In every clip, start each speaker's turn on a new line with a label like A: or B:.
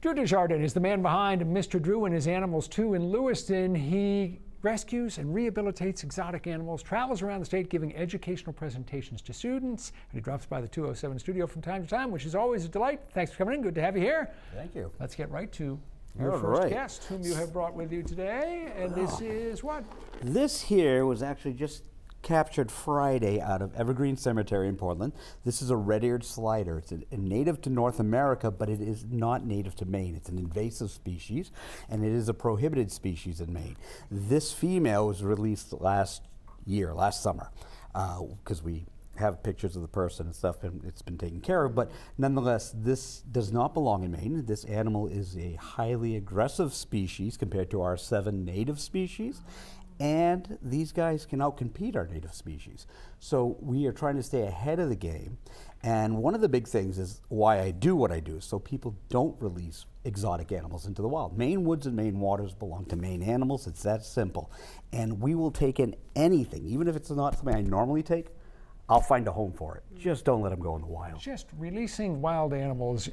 A: Drew Desjardins is the man behind Mr. Drew and his Animals 2 in Lewiston. He rescues and rehabilitates exotic animals, travels around the state giving educational presentations to students, and he drops by the 207 studio from time to time, which is always a delight. Thanks for coming in. Good to have you here.
B: Thank you.
A: Let's get right to your first guest, whom you have brought with you today. And this is what?
B: This here was actually just captured Friday out of Evergreen Cemetery in Portland. This is a red-eared slider. It's a native to North America, but it is not native to Maine. It's an invasive species, and it is a prohibited species in Maine. This female was released last summer, because we have pictures of the person and stuff, and it's been taken care of. But nonetheless, this does not belong in Maine. This animal is a highly aggressive species compared to our 7 native species. And these guys can outcompete our native species. So we are trying to stay ahead of the game. And one of the big things is why I do what I do, so people don't release exotic animals into the wild. Maine woods and Maine waters belong to Maine animals. It's that simple. And we will take in anything, even if it's not something I normally take, I'll find a home for it. Just don't let them go in the wild.
A: Just releasing wild animals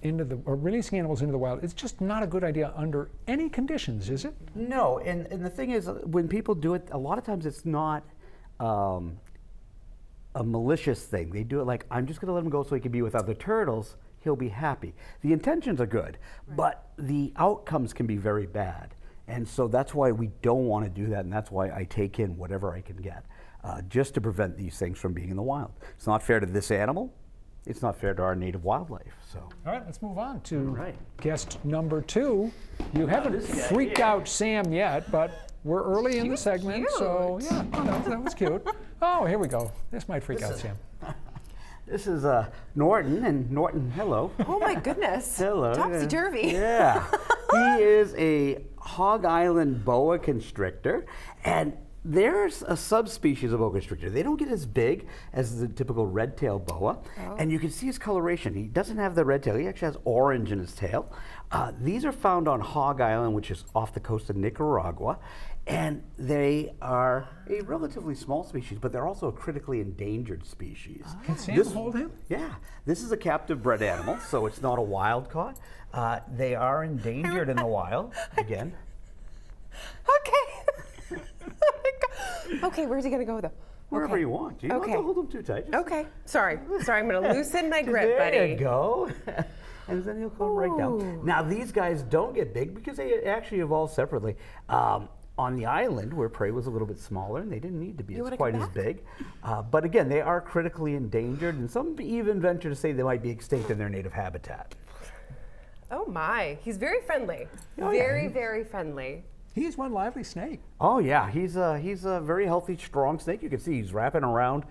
A: releasing animals into the wild, it's just not a good idea under any conditions, is it?
B: No, and the thing is, when people do it, a lot of times it's not a malicious thing. They do it like, I'm just gonna let him go so he can be with other turtles, he'll be happy. The intentions are good, but the outcomes can be very bad. And so that's why we don't wanna do that, and that's why I take in whatever I can get, just to prevent these things from being in the wild. It's not fair to this animal. It's not fair to our native wildlife. So.
A: All right, let's move on to guest number 2. You haven't freaked out Sam yet, but we're early in the segment, so yeah, that was cute. Oh, here we go. This might freak out Sam.
B: This is Norton, and Norton, hello.
C: Oh my goodness.
B: Hello.
C: Topsy-turvy.
B: Yeah. He is a Hog Island boa constrictor, and there's a subspecies of boa constrictor. They don't get as big as the typical red-tailed boa, and you can see his coloration. He doesn't have the red tail. He actually has orange in his tail. These are found on Hog Island, which is off the coast of Nicaragua, and they are a relatively small species, but they're also a critically endangered species.
A: Can Sam hold him?
B: Yeah. This is a captive bred animal, so it's not a wild caught. They are endangered in the wild, again.
C: Okay. Okay, where's he gonna go though?
B: Wherever you want. You don't have to hold him too tight.
C: Okay. Sorry, I'm gonna loosen my grip, buddy.
B: There you go. And then he'll come right down. Now these guys don't get big because they actually evolved separately. On the island where prey was a little bit smaller and they didn't need to be quite as big. But again, they are critically endangered, and some even venture to say they might be extinct in their native habitat.
C: Oh my, he's very friendly. Very friendly.
A: He's one lively snake.
B: Oh yeah, he's a very healthy, strong snake. You can see he's wrapping around.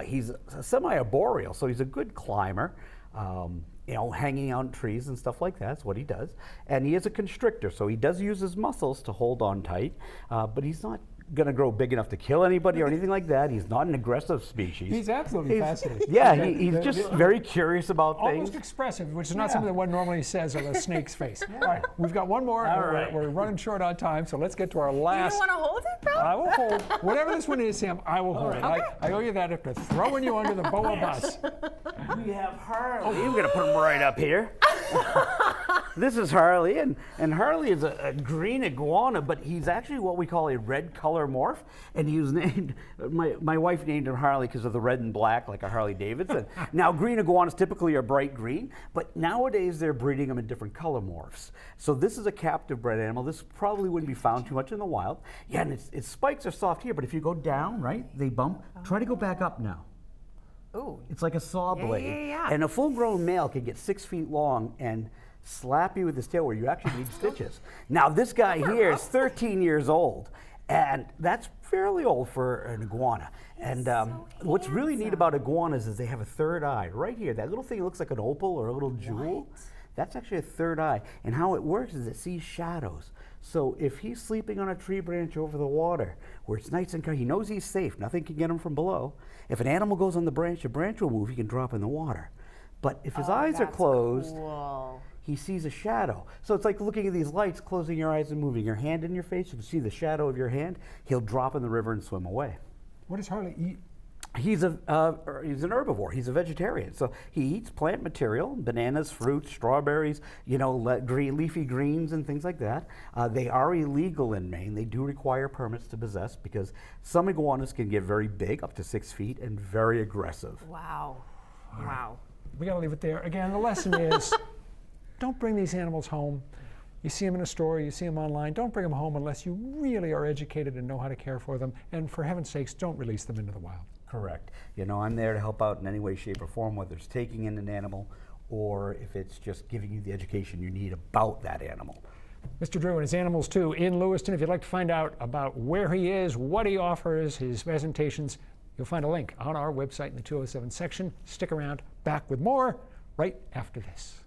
B: He's semi-arboreal, so he's a good climber. Hanging out in trees and stuff like that's what he does. And he is a constrictor, so he does use his muscles to hold on tight, but he's not going to grow big enough to kill anybody or anything like that. He's not an aggressive species.
A: He's absolutely fascinating.
B: Yeah, he's just very curious about things.
A: Almost expressive, which is not something that one normally says on a snake's face. All right, we've got one more. We're running short on time, so let's get to our last.
C: You don't want to hold it, bro?
A: I will hold. Whatever this one is, Sam, I will hold it.
C: Okay.
A: I owe you that after throwing you under the boa bus.
B: We have Harley. We're going to put him right up here. This is Harley, and Harley is a green iguana, but he's actually what we call a red color morph, and he was named, my wife named him Harley because of the red and black, like a Harley Davidson. Now, green iguanas typically are bright green, but nowadays they're breeding them in different color morphs. So this is a captive bred animal. This probably wouldn't be found too much in the wild. Yeah, and its spikes are soft here, but if you go down, right, they bump. Try to go back up now.
C: Ooh.
B: It's like a saw blade.
C: Yeah.
B: And a full-grown male can get 6 feet long and slap you with his tail where you actually need stitches. Now this guy here is 13 years old, and that's fairly old for an iguana. And what's really neat about iguanas is they have a third eye right here. That little thing looks like an opal or a little jewel. That's actually a third eye. And how it works is it sees shadows. So if he's sleeping on a tree branch over the water, where it's nice and calm, he knows he's safe. Nothing can get him from below. If an animal goes on the branch will move, he can drop in the water. But if his eyes are closed, he sees a shadow. So it's like looking at these lights, closing your eyes and moving your hand in your face. You can see the shadow of your hand. He'll drop in the river and swim away.
A: What does Harley eat?
B: He's an herbivore. He's a vegetarian, so he eats plant material, bananas, fruits, strawberries, leafy greens and things like that. They are illegal in Maine. They do require permits to possess because some iguanas can get very big, up to 6 feet, and very aggressive.
C: Wow. Wow.
A: We got to leave it there. Again, the lesson is don't bring these animals home. You see them in a store, you see them online. Don't bring them home unless you really are educated and know how to care for them. And for heaven's sakes, don't release them into the wild.
B: Correct. I'm there to help out in any way, shape, or form, whether it's taking in an animal or if it's just giving you the education you need about that animal.
A: Mr. Drew and his animals too in Lewiston. If you'd like to find out about where he is, what he offers, his presentations, you'll find a link on our website in the 207 section. Stick around, back with more right after this.